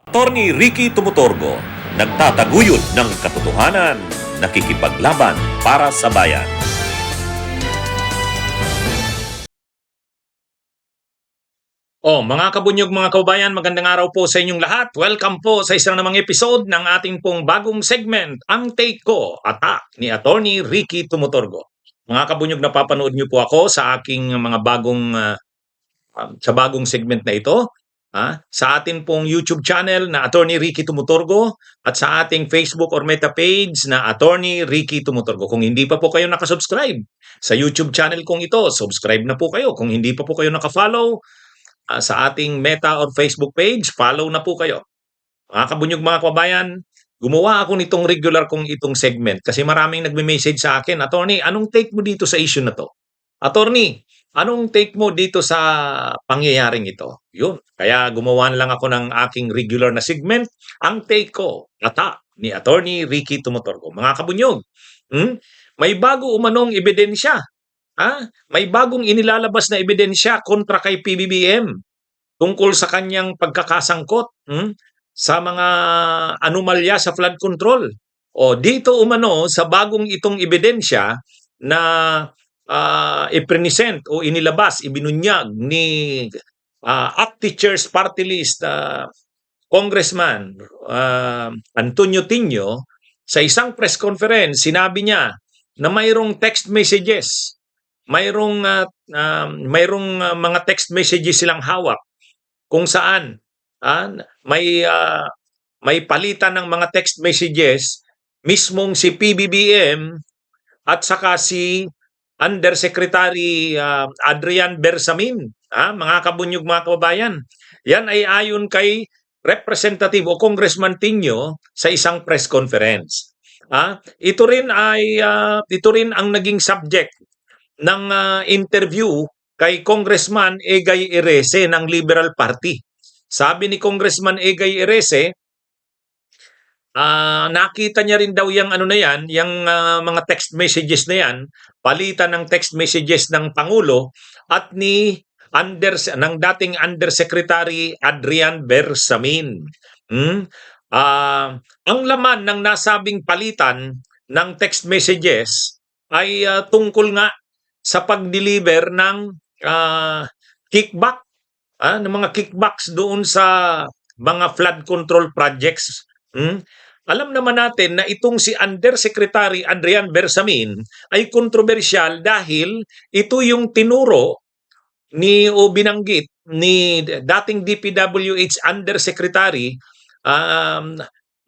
Attorney Ricky Tumutorgo, nagtataguyod ng katotohanan, nakikipaglaban para sa bayan. Mga kabunyog, mga kababayan, magandang araw po sa inyong lahat. Welcome po sa isang namang episode ng ating pong bagong segment, Ang Take Ko, Attack ni Attorney Ricky Tumutorgo. Mga kabunyog, napapanood niyo po ako sa aking mga bagong segment na ito. Sa atin pong YouTube channel na Attorney Ricky Tumutorgo at sa ating Facebook or Meta page na Attorney Ricky Tumutorgo. Kung hindi pa po kayo nakasubscribe sa YouTube channel kong ito, subscribe na po kayo. Kung hindi pa po kayo nakafollow sa ating Meta or Facebook page, follow na po kayo. Mga kabunyog, mga kababayan, gumawa ako nitong regular kong itong segment kasi maraming nagme-message sa akin, Attorney, anong take mo dito sa issue na to? Attorney, anong take mo dito sa pangyayaring ito? Yun. Kaya gumawa na lang ako ng aking regular na segment, Ang Take Ko, Attack ni Attorney Ricky Tumutorgo. Mga kabunyog, may bago umanong ebidensya. May bagong inilalabas na ebidensya kontra kay PBBM tungkol sa kanyang pagkakasangkot sa mga anomalya sa flood control. Dito umano sa bagong itong ebidensya na ipresent o inilabas, ibinunyag ni ACT Teachers Party List Congressman Antonio Tino sa isang press conference. Sinabi niya na mayroong text messages, mayroong mga text messages silang hawak kung saan may palitan ng mga text messages mismong si PBBM at saka si Undersecretary Adrian Bersamin. Mga kabunyog, mga kababayan, yan ay ayon kay Representative o Congressman Tino sa isang press conference. Ito rin ang naging subject ng interview kay Congressman Egay Erese ng Liberal Party. Sabi ni Congressman Egay Erese, nakita niya rin daw yung mga text messages na yan, palitan ng text messages ng Pangulo at ng dating Undersecretary Adrian Bersamin. Ang laman ng nasabing palitan ng text messages ay tungkol nga sa pag-deliver ng kickback, ng mga kickbacks doon sa mga flood control projects. Alam naman natin na itong si Undersecretary Adrian Bersamin ay kontrobersyal dahil ito yung tinuro o binanggit ni dating DPWH Undersecretary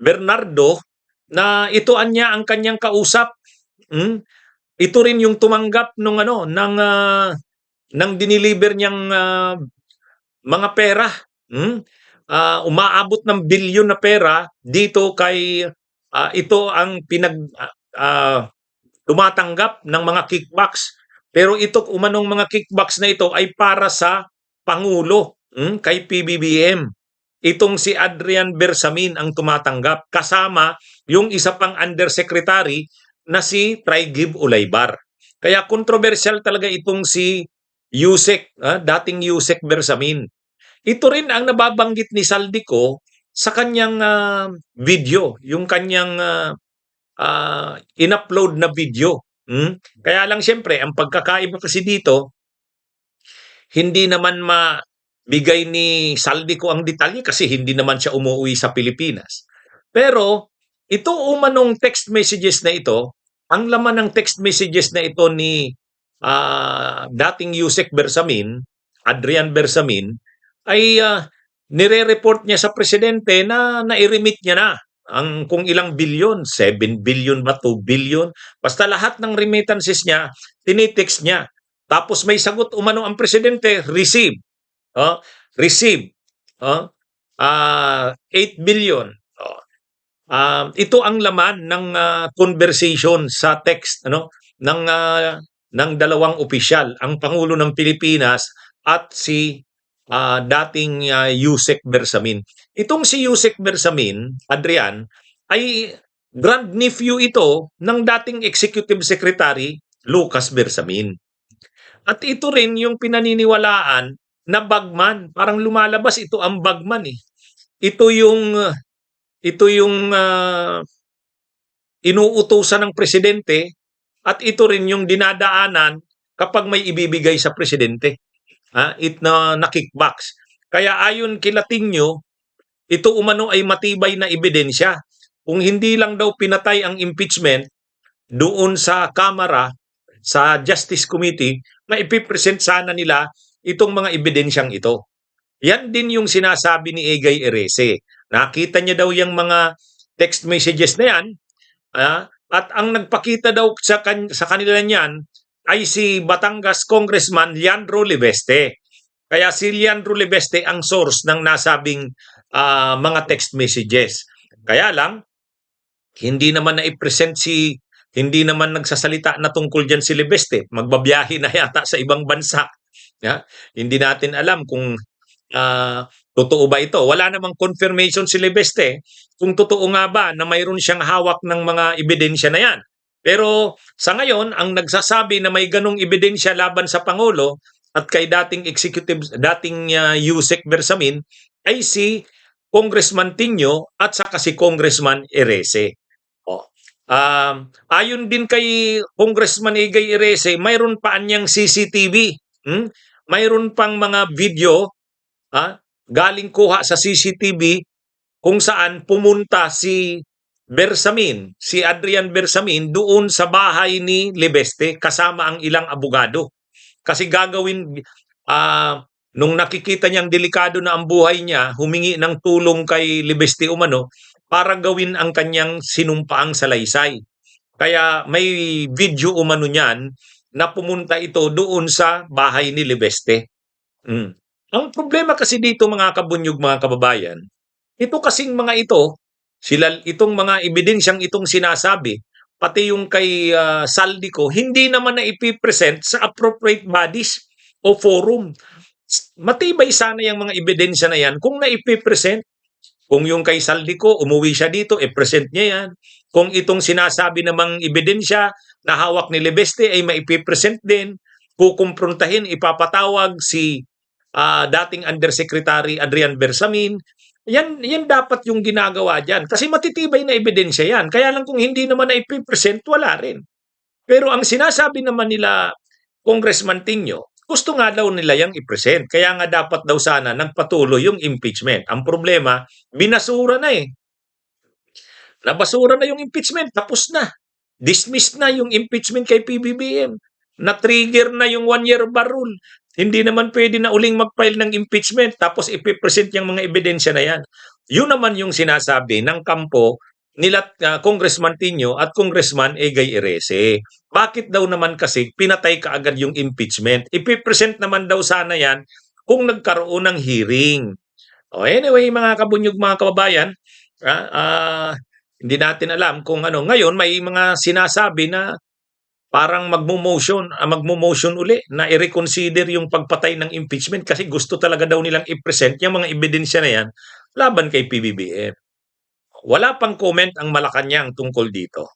Bernardo na ito anya ang kanyang kausap. Ito rin yung tumanggap ng diniliver niyang mga pera. Umaabot ng bilyon na pera dito kay ito ang tumatanggap ng mga kickbacks. Pero ito umanong mga kickbacks na ito ay para sa Pangulo, kay PBBM. Itong si Adrian Bersamin ang tumatanggap kasama yung isa pang undersecretary na si Trygib Ulaybar. Kaya kontrobersyal talaga itong si Yusek, dating Yusek Bersamin. Ito rin ang nababanggit ni Saldico sa kanyang video, yung kanyang in-upload na video. Kaya lang siyempre, ang pagkakaiba kasi dito, hindi naman mabigay ni Saldico ang detalye kasi hindi naman siya umuwi sa Pilipinas. Pero ito umanong text messages na ito, ang laman ng text messages na ito ni dating Yusek Bersamin, Adrian Bersamin, ay nire-report niya sa presidente na nai-remit niya na ang kung ilang bilyon, 7 billion ba, 2 billion, basta lahat ng remittances niya, tinitext niya. Tapos may sagot umano ang presidente, receive. Receive. 8 billion. Ito ang laman ng conversation sa text ng dalawang opisyal, ang Pangulo ng Pilipinas at si dating Yusek Bersamin. Itong si Yusek Bersamin, Adrian, ay grandnephew ito ng dating Executive Secretary Lucas Bersamin. At ito rin yung pinaniniwalaan na bagman. Parang lumalabas ito ang bagman eh. ito yung inuutusan ng presidente at ito rin yung dinadaanan kapag may ibibigay sa presidente. Na kickbacks. Kaya ayon kila Tingyo, ito umano ay matibay na ebidensya. Kung hindi lang daw pinatay ang impeachment doon sa Kamara, sa Justice Committee, na ipipresent sana nila itong mga ebidensyang ito. Yan din yung sinasabi ni Egay Erese. Nakita niya daw yung mga text messages na yan, at ang nagpakita daw sa kanila niyan ay si Batangas Congressman Leandro Libeste. Kaya si Leandro Libeste ang source ng nasabing mga text messages. Kaya lang, hindi naman nagsasalita na tungkol dyan si Libeste. Magbabiyahe na yata sa ibang bansa. Hindi natin alam kung totoo ba ito. Wala namang confirmation si Libeste kung totoo nga ba na mayroon siyang hawak ng mga ebidensya na yan. Pero sa ngayon, ang nagsasabi na may ganong ebidensya laban sa Pangulo at kay dating Yusek Bersamin ay si Congressman Tingyo at saka si Congressman Erese. Ayon din kay Congressman Egay Erese, mayroon pa anyang CCTV. Mayroon pang mga video galing kuha sa CCTV kung saan pumunta si Adrian Bersamin doon sa bahay ni Libeste kasama ang ilang abogado. Kasi nung nakikita niyang delikado na ang buhay niya, humingi ng tulong kay Libeste umano para gawin ang kanyang sinumpaang salaysay. Kaya may video umano niyan na pumunta ito doon sa bahay ni Libeste. Ang problema kasi dito mga kabunyog, mga kababayan, ito kasing mga itong mga ebidensyang itong sinasabi, pati yung kay Saldico, hindi naman na ipipresent sa appropriate bodies o forum. Matibay sana yung mga ebidensya na yan kung naipipresent. Kung yung kay Saldico, umuwi siya dito, present niya yan. Kung itong sinasabi namang ebidensya na hawak ni Libeste ay maipipresent din, kukumprontahin, ipapatawag si dating Undersecretary Adrian Bersamin, yan dapat yung ginagawa dyan. Kasi matitibay na ebidensya yan. Kaya lang kung hindi naman na ipipresent, wala rin. Pero ang sinasabi naman nila, Congressman Tingyo, gusto nga daw nila yung i-present. Kaya nga dapat daw sana nagpatuloy yung impeachment. Ang problema, binasura na eh. Nabasura na yung impeachment, tapos na. Dismissed na yung impeachment kay PBBM. Na-trigger na yung 1-year bar rule. Hindi naman pwede na uling mag-file ng impeachment tapos ipipresent yung mga ebidensya na yan. Yun naman yung sinasabi ng kampo nila Congressman Tingyo at Congressman Egay Erese. Bakit daw naman kasi pinatay kaagad yung impeachment? Ipipresent naman daw sana yan kung nagkaroon ng hearing. Anyway, mga kabunyog, mga kababayan, hindi natin alam kung ano. Ngayon, may mga sinasabi na parang magmo-motion uli na i-reconsider yung pagpatay ng impeachment kasi gusto talaga daw nilang i-present yung mga ebidensya na yan laban kay PBBM. Wala pang comment ang Malacanang tungkol dito.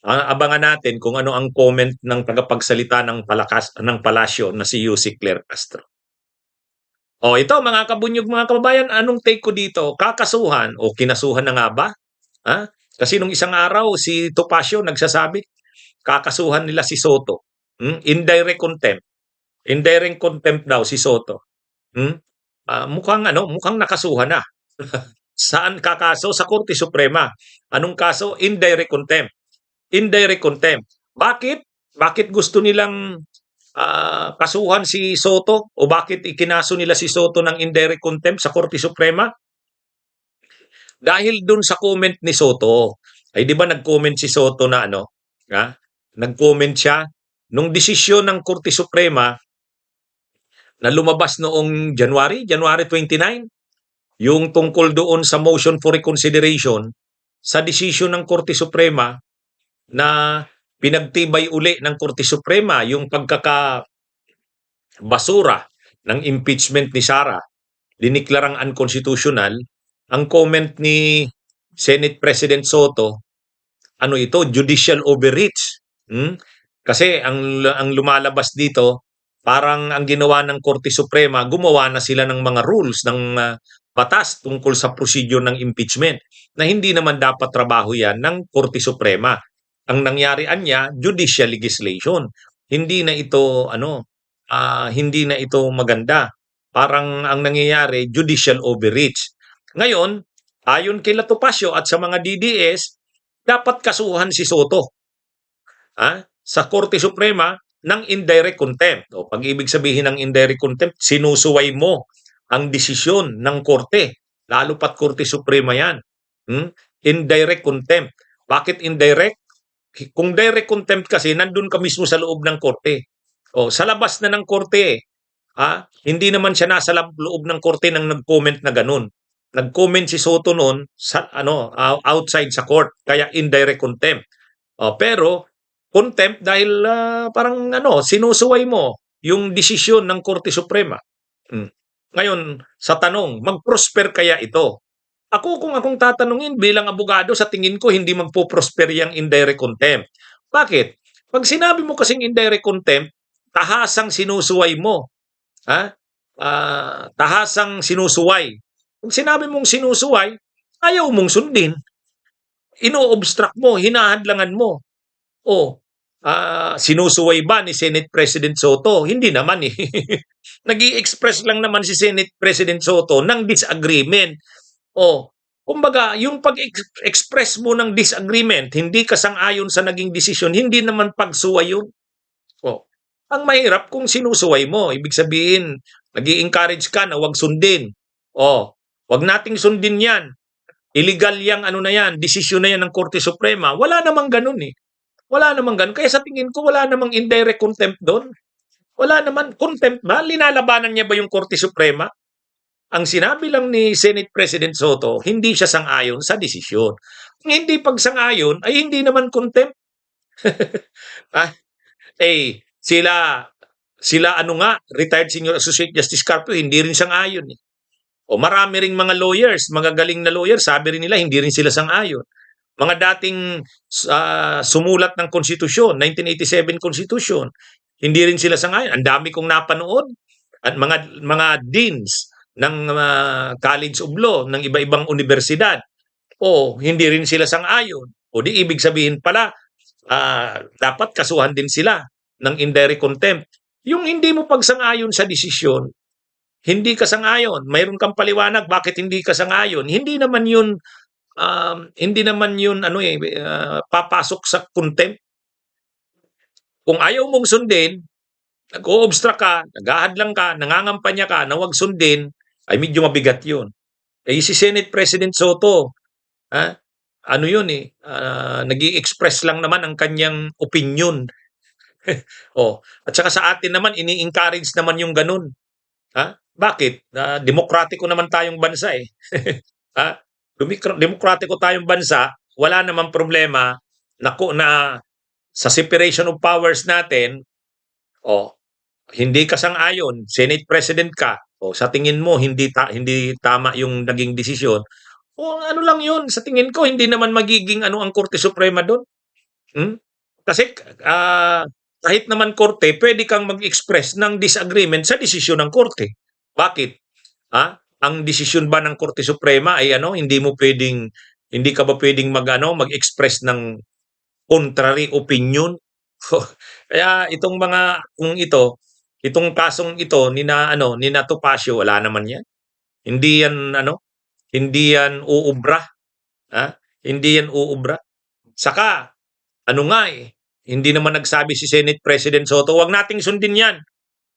Abangan natin kung ano ang comment ng tagapagsalita ng palasyo na si Yusek Claire Castro. Ito mga kabunyog, mga kababayan, anong take ko dito? Kakasuhan o kinasuhan na nga ba? Kasi nung isang araw si Topacio nagsasabi, kakasuhan nila si Soto. Indirect contempt. Indirect contempt daw si Soto. Mukhang nakasuhan na. Saan kakaso? Sa Korte Suprema. Anong kaso? Indirect contempt. Indirect contempt. Bakit gusto nilang kasuhan si Soto o bakit ikinaso nila si Soto ng indirect contempt sa Korte Suprema? Dahil dun sa comment ni Soto. Ay di ba nag-comment si Soto na nag-comment siya nung desisyon ng Korte Suprema na lumabas noong January 29, yung tungkol doon sa motion for reconsideration sa desisyon ng Korte Suprema na pinagtibay uli ng Korte Suprema yung pagkakabasura ng impeachment ni Sara, diniklarang unconstitutional. Ang comment ni Senate President Soto, judicial overreach. Kasi ang lumalabas dito, parang ang ginawa ng Korte Suprema, gumawa na sila ng mga rules ng batas tungkol sa procedure ng impeachment na hindi naman dapat trabaho yan ng Korte Suprema. Ang nangyarian niya, judicial legislation. Hindi na ito hindi na ito maganda. Parang ang nangyayari, judicial overreach. Ngayon, ayon kay Topacio at sa mga DDS, dapat kasuhan si Soto sa Korte Suprema ng indirect contempt. O pag-ibig sabihin ng indirect contempt, sinusuway mo ang desisyon ng korte, lalo pat Korte Suprema yan. Indirect contempt. Bakit indirect? Kung direct contempt kasi, nandun ka mismo sa loob ng korte. O, sa labas na ng korte, hindi naman siya nasa loob ng korte nang nag-comment na ganun. Nag-comment si Soto noon sa outside sa court, kaya indirect contempt. Pero contempt dahil parang sinusuway mo yung desisyon ng Korte Suprema. Ngayon, sa tanong, mag-prosper kaya ito? Kung akong tatanungin bilang abogado, sa tingin ko hindi magpo-prosper yung indirect contempt. Bakit? Pag sinabi mo kasing indirect contempt, tahasang sinusuway mo. Tahasang sinusuway. Kung sinabi mong sinusuway, ayaw mong sundin. Ino-obstruct mo, hinahadlangan mo. Sinusuway ba ni Senate President Soto? Hindi naman eh. Nag-i-express lang naman si Senate President Soto ng disagreement. Kumbaga, yung pag-express mo ng disagreement, hindi ka sang-ayon sa naging desisyon, hindi naman pagsuway yun. Ang mahirap kung sinusuway mo. Ibig sabihin, nag-i-encourage ka na wag sundin. Wag nating sundin yan. Illegal yang desisyon na yan ng Korte Suprema. Wala namang ganun eh. Wala namang ganun. Kaya sa tingin ko, wala namang indirect contempt doon. Wala naman. Contempt ba? Linalabanan niya ba yung Korte Suprema? Ang sinabi lang ni Senate President Soto, hindi siya sang-ayon sa desisyon. Kung hindi pagsang-ayon, ay hindi naman contempt. Sila retired Senior Associate Justice Carpio, hindi rin sang-ayon eh. Marami ring mga lawyers, mga galing na lawyers, sabi rin nila, hindi rin sila sang-ayon. Mga dating sumulat ng konstitusyon, 1987 Constitution, hindi rin sila sang-ayon. Ang dami kong napanood at mga deans ng College of Law ng iba-ibang universidad. Hindi rin sila sang-ayon. Di ibig sabihin pala dapat kasuhan din sila ng indirect contempt. Yung hindi mo pagsang-ayon sa desisyon, hindi ka sang-ayon, mayroon kang paliwanag bakit hindi ka sang-ayon, hindi naman yun papasok sa contempt. Kung ayaw mong sundin, nag-o-obstruct ka, naghahadlang ka, nangangampanya ka na wag sundin, ay medyo mabigat yun. Si Senate President Soto, nag-i-express lang naman ang kanyang opinion. At saka sa atin naman, ini-encourage naman yung ganun. Bakit? Demokratiko naman tayong bansa eh. Demokratiko tayong bansa, wala namang problema na sa separation of powers natin, hindi ka sang-ayon, Senate President ka, sa tingin mo hindi tama yung naging desisyon, ano lang yun, sa tingin ko hindi naman magiging ang Korte Suprema doon. Kasi kahit naman korte, pwede kang mag-express ng disagreement sa desisyon ng korte. Bakit? Ang desisyon ba ng Korte Suprema ay hindi ka ba pwedeng mag-express ng contrary opinion? Kaya itong kasong ito ni Topacio, wala naman yan. Hindi yan uubra. Hindi yan uubra. Saka, hindi naman nagsabi si Senate President Soto, wag nating sundin yan.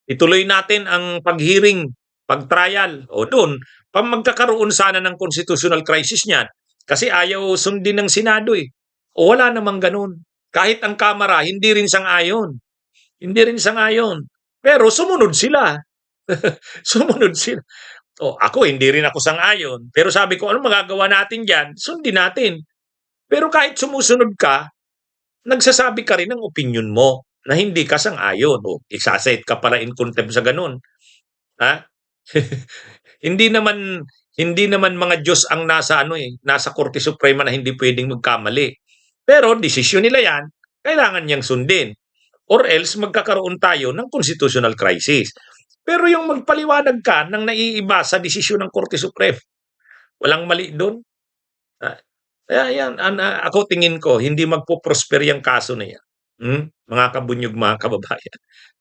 Ituloy natin ang pag-hearing, pag-trial. Doon, magkakaroon sana ng constitutional crisis niyan. Kasi ayaw sundin ng Senado eh. Wala namang ganun. Kahit ang Kamara, hindi rin sang-ayon. Hindi rin sang-ayon. Pero sumunod sila. Sumunod sila. Ako, hindi rin ako sang-ayon. Pero sabi ko, ano magagawa natin dyan? Sundin natin. Pero kahit sumusunod ka, nagsasabi ka rin ng opinion mo na hindi ka sang-ayon. Isaset ka pala in contempt sa ganun. Hindi naman mga Diyos ang nasa Korte Suprema na hindi pwedeng magkamali. Pero desisyon nila yan, kailangan niyang sundin. Or else magkakaroon tayo ng constitutional crisis. Pero yung magpaliwanag ka ng naiiba sa desisyon ng Korte Suprema, walang mali do'n. Ah, kaya yan, ako tingin ko hindi magpo-prosper yang kaso na yan, mga kabunyog, mga kababayan.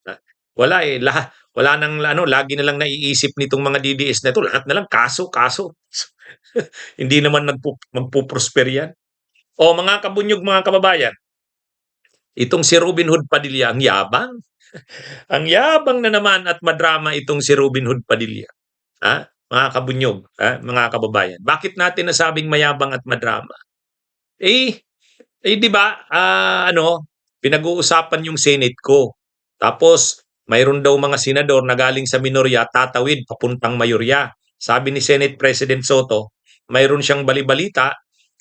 Ah, wala, eh, wala ng ano, lagi na lang naiisip nitong mga DDS na 'to, lahat na lang kaso, kaso. Hindi naman magpo-prosper yan. O mga kabunyog, mga kababayan, itong si Robin Hood Padilla ang yabang. Ang yabang na naman at madrama itong si Robin Hood Padilla. Mga kabunyog, mga kababayan. Bakit natin nasabing mayabang at madrama? Eh, 'di ba, pinag-uusapan yung Senate ko. Tapos mayroon daw mga senador na galing sa minorya tatawid papuntang mayorya. Sabi ni Senate President Soto, mayroon siyang balibalita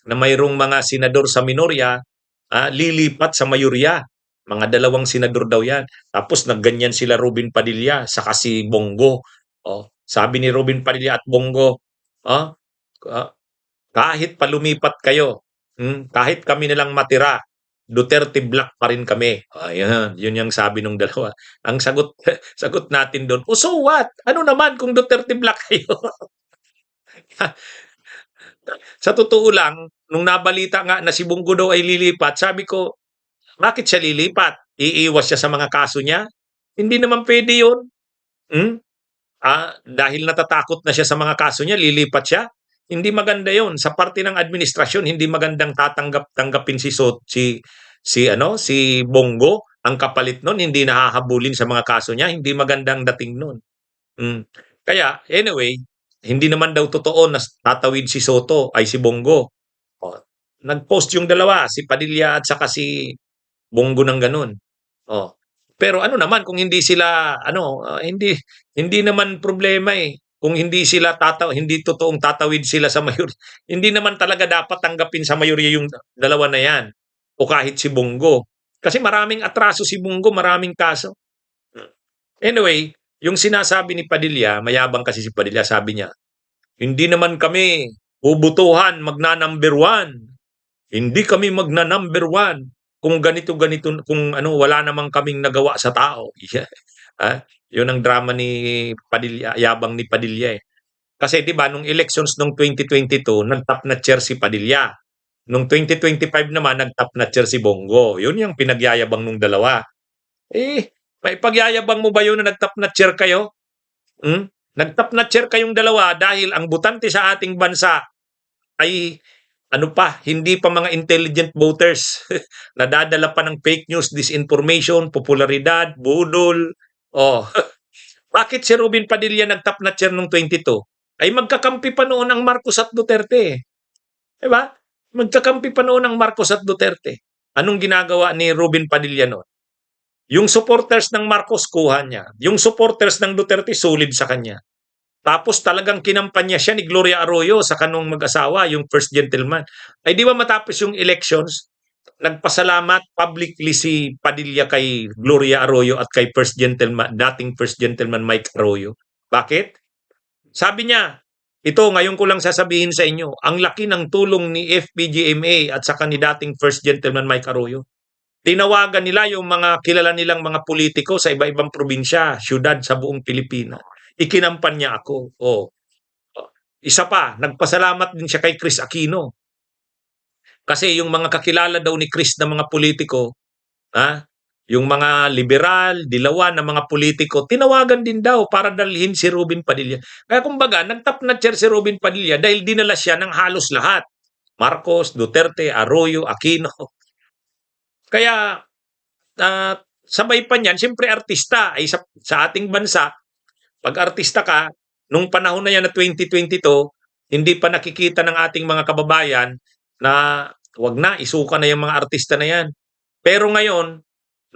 na mayroong mga senador sa minorya lilipat sa mayorya. Mga 2 senador daw 'yan. Tapos nagganyan sila Robin Padilla saka si Bongo. Oh, sabi ni Robin Padilla at Bongo, ah, ah, kahit pa lumipat kayo, kahit kami na lang matira, Duterte Black pa rin kami. Ayan, yun yung sabi nung dalawa. Ang sagot sagot natin doon, "Oh, so what? Ano naman kung Duterte Black kayo?" Sa totoo lang, nung nabalita nga na si Bongo daw ay lilipat, sabi ko, bakit siya lilipat? Iiwas siya sa mga kaso niya? Hindi naman pwede yun. Hmm? Dahil natatakot na siya sa mga kaso niya, lilipat siya? Hindi maganda yon sa parte ng administrasyon. Hindi magandang tanggapin si Bongo. Ang kapalit nun, hindi nahahabulin sa mga kaso niya. Hindi magandang dating nun. Kaya anyway, hindi naman daw totoo na tatawid si Soto ay si Bongo. Oh, nag-post yung dalawa, si Padilla at saka si Bongo ng ganun. Oh. Pero ano naman kung hindi sila hindi naman problema eh. Kung hindi totoong tatawid sila sa mayor, hindi naman talaga dapat tanggapin sa mayorya yung dalawa na yan o kahit si Bongo. Kasi maraming atraso si Bongo, maraming kaso. Anyway, yung sinasabi ni Padilla, mayabang kasi si Padilla, sabi niya, hindi naman kami bubutuhan magna-number one. Hindi kami magna-number one kung ganito-ganito, kung wala namang kaming nagawa sa tao. Yeah. Yun ang drama ni Padilla, yabang ni Padilla eh. Kasi 'di ba nung elections nung 2022, nag-top na chair si Padilla. Nung 2025 naman nag-top na chair si Bongo. Yun yung pinagyayabang nung dalawa. May pagyayabang mo ba yun na nag-top na chair kayo? Nag-top na chair kayong dalawa dahil ang butante sa ating bansa ay hindi pa mga intelligent voters. Nadadala pa ng fake news, disinformation, popularidad, budol. Oh. Bakit si Robin Padilla nag-top na chair nung 22? Ay magkakampi pa noon ang Marcos at Duterte. Diba? Magkakampi pa noon ang Marcos at Duterte. Anong ginagawa ni Robin Padilla noon? Yung supporters ng Marcos kuha niya. Yung supporters ng Duterte sulit sa kanya. Tapos talagang kinampanya siya ni Gloria Arroyo sa kanong mag-asawa, yung first gentleman. Ay di ba matapos yung elections, nagpasalamat publicly si Padilla kay Gloria Arroyo at kay dating first gentleman Mike Arroyo. Bakit? Sabi niya, ito ngayon ko lang sasabihin sa inyo, ang laki ng tulong ni FPGMA at saka ni dating first gentleman Mike Arroyo. Tinawagan nila yung mga kilala nilang mga politiko sa iba-ibang probinsya, syudad sa buong Pilipinas. Ikinampanya ako. Isa pa, nagpasalamat din siya kay Chris Aquino. Kasi yung mga kakilala daw ni Chris na mga politiko, yung mga liberal, dilawan na mga politiko, tinawagan din daw para dalhin si Robin Padilla. Kaya kumbaga, nag-top na chair si Robin Padilla dahil dinala siya ng halos lahat. Marcos, Duterte, Arroyo, Aquino. Kaya sabay pa niyan, siyempre artista ay sa ating bansa, pag artista ka, nung panahon na yan na 2022, hindi pa nakikita ng ating mga kababayan na wag na, isuka na yung mga artista na yan. Pero ngayon,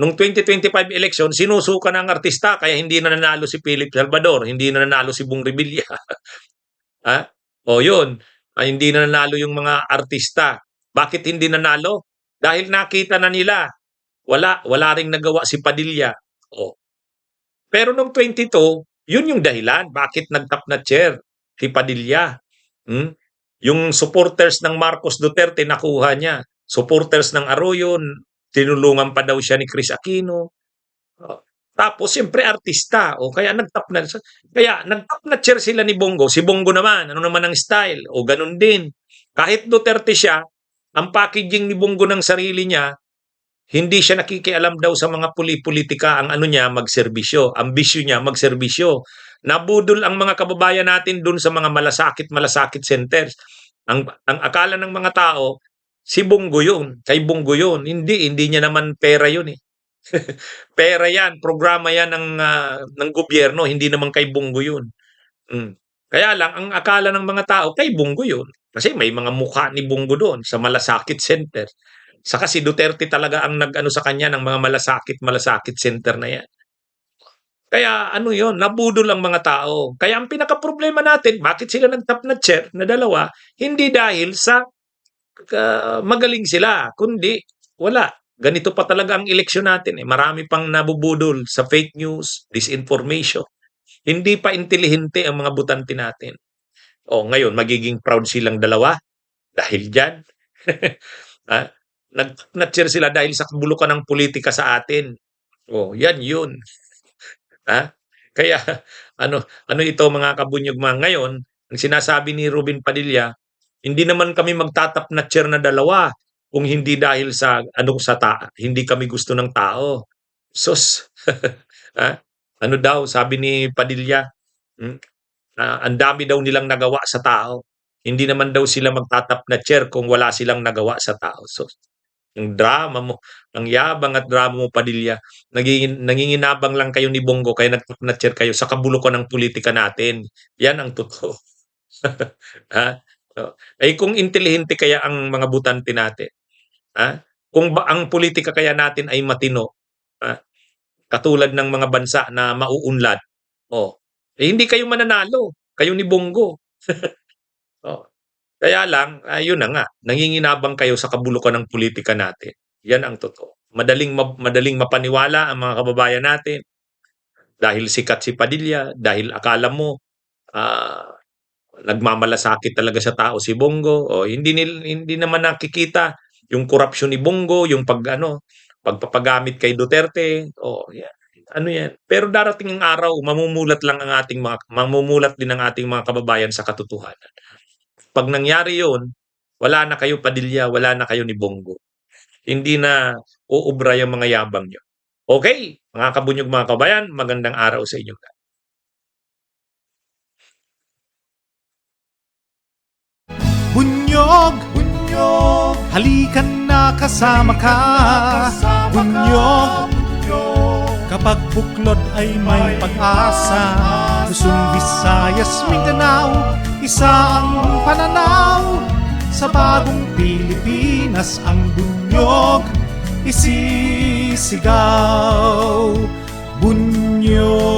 nung 2025 election, sinusuka na ang artista kaya hindi na nanalo si Philip Salvador, hindi na nanalo si Bong Revilla. Yun, hindi na nanalo yung mga artista. Bakit hindi nanalo? Dahil nakita na nila, wala ring nagawa si Padilla. Pero nung 22, yun yung dahilan bakit nag-top na chair si Padilla. Yung supporters ng Marcos Duterte nakuha niya. Supporters ng Arroyo, tinulungan pa daw siya ni Chris Aquino. Tapos siyempre artista, o kaya nag-top notcher sila ni Bongo. Si Bongo naman, ano naman ang style? O ganun din. Kahit Duterte siya, ang packaging ni Bongo ng sarili niya, hindi siya nakikialam daw sa mga politika. Ang ano niya, magserbisyo. Ang bisyo niya, magserbisyo. Nabudol ang mga kababayan natin dun sa mga malasakit centers. Ang akala ng mga tao, si Bongo yun, kay Bongo yun. Hindi niya naman pera yun eh. Pera yan, programa yan ng gobyerno, hindi naman kay Bongo yun. Mm. Kaya lang, ang akala ng mga tao, kay Bongo yun. Kasi may mga mukha ni Bongo doon sa Malasakit Center. Saka si Duterte talaga ang nag-ano sa kanya ng mga malasakit center na yan. Kaya ano yon, nabudol ang mga tao. Kaya ang pinaka-problema natin, bakit sila nag-top na chair na dalawa, hindi dahil sa magaling sila, kundi wala. Ganito pa talaga ang eleksyon natin eh. Marami pang nabubudol sa fake news, disinformation. Hindi pa intelihente ang mga butante natin. O ngayon, magiging proud silang dalawa dahil dyan. Ha? Nag-nutcher sila dahil sa kabulukan ng politika sa atin. O, yan yun. Ha? Kaya, ano ito mga kabunyugma ngayon, ang sinasabi ni Ruben Padilla, hindi naman kami magtatap nutcher na dalawa kung hindi dahil sa hindi kami gusto ng tao. Sus. Ha? Ano daw sabi ni Padilla? Ang dami daw nilang nagawa sa tao. Hindi naman daw sila magtatap na chair kung wala silang nagawa sa tao. So, ang drama mo, ang yabang at drama mo, Padilla, nanginginabang lang kayo ni Bongo kaya nagtap na chair kayo sa kabulukan ng politika natin. Yan ang totoo. Ha? Kung intelihente kaya ang mga butante natin, ha? Kung ang politika kaya natin ay matino, ha? Katulad ng mga bansa na mauunlad, hindi kayo mananalo, kayo ni Bongo. Oh, kaya lang, yun na nga, nanginginabang kayo sa kabulukan ng politika natin. Yan ang totoo. Madaling mapaniwala ang mga kababayan natin dahil sikat si Padilla, dahil akala mo nagmamalasakit talaga sa tao si Bongo, o hindi naman nakikita yung korupsyon ni Bongo, yung pagpapagamit kay Duterte, yan. Ano yan? Pero darating ang araw, mamumulat din ang ating mga kababayan sa katotohanan. Pag nangyari 'yon, wala na kayo Padilla, wala na kayo ni Bongo. Hindi na uubra yung mga yabang niyo. Okay, mga kabunyog mga kabayan, magandang araw sa inyo. Bunyog, bunyog, halikan na kasama ka. Bunyog, kapag buklod ay may pag-asa. Luzon, Visayas, Mindanao, isa ang pananaw. Sa bagong Pilipinas ang bunyog isisigaw. Bunyog.